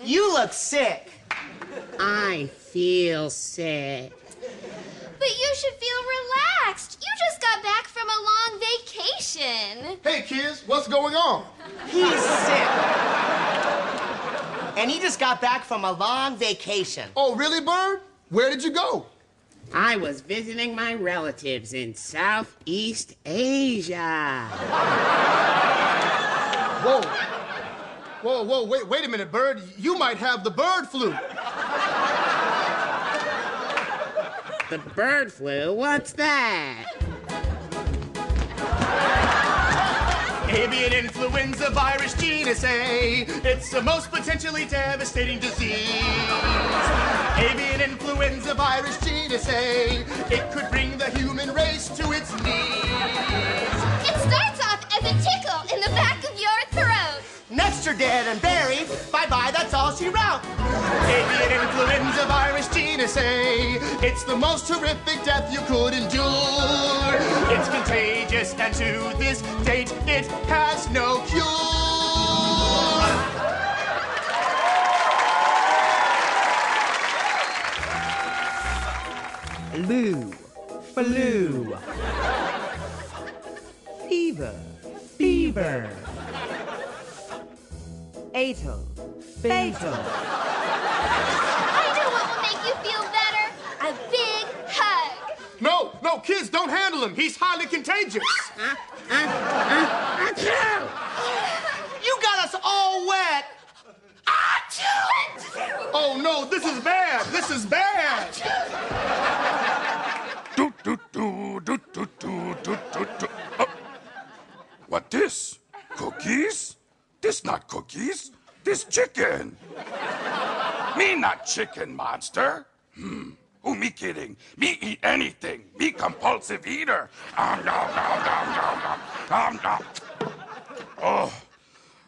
You look sick. I feel sick. But you should feel relaxed. You just got back from a long vacation. Hey, kids, what's going on? He's sick. And he just got back from a long vacation. Oh, really, Bird? Where did you go? I was visiting my relatives in Southeast Asia. Whoa. Whoa, wait a minute, Bird. You might have the bird flu. The bird flu? What's that? Avian influenza virus genus A. It's the most potentially devastating disease. Avian influenza virus genus A. It could bring the human race to its knees. It starts off as a tickle in the back of your throat. Next you're dead and buried. Bye-bye, that's all she wrote. Avian influenza virus genus A. It's the most horrific death you could endure. It's contagious, and to this date, it has no cure. Flu, flu. Fever, fever. Fatal, fatal. I know what will make you feel better. A big hug. No, kids, don't handle him. He's highly contagious. You got us all wet. Oh, no, this is bad. This is bad. What this? Cookies? This not cookies. This chicken. Me not chicken, monster. Who me kidding? Me eat anything. Me compulsive eater. Nom. Oh,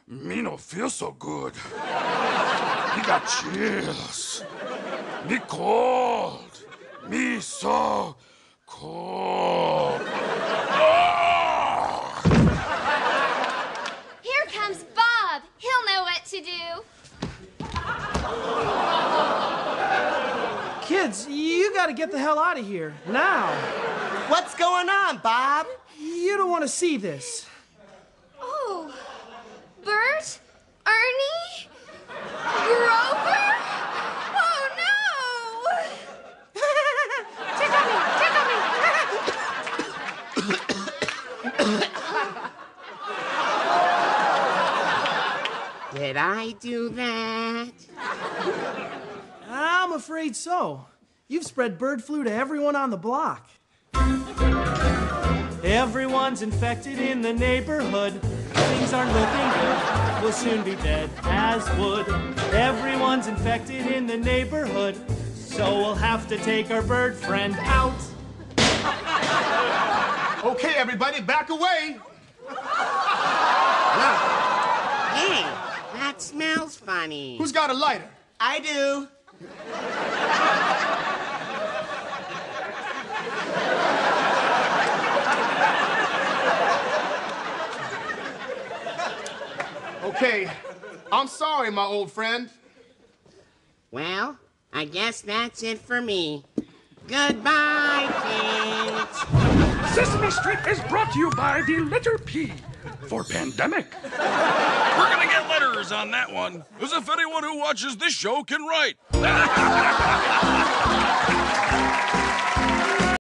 me no feel so good. Me got chills. Me cold. Me so cold. Here comes Bob. He'll know what to do. Kids, you gotta get the hell out of here, now. What's going on, Bob? You don't want to see this. Oh, Bert? Ernie? Grover? Oh, no! Tickle me. Did I do that? I'm afraid so. You've spread bird flu to everyone on the block. Everyone's infected in the neighborhood. Things aren't looking good. We'll soon be dead as wood. Everyone's infected in the neighborhood. So we'll have to take our bird friend out. Okay, everybody, back away. Hey, that smells funny. Who's got a lighter? I do. Okay, I'm sorry, my old friend. Well, I guess that's it for me. Goodbye, kids. Sesame Street is brought to you by the letter P for pandemic. We're gonna get letters on that one, as if anyone who watches this show can write.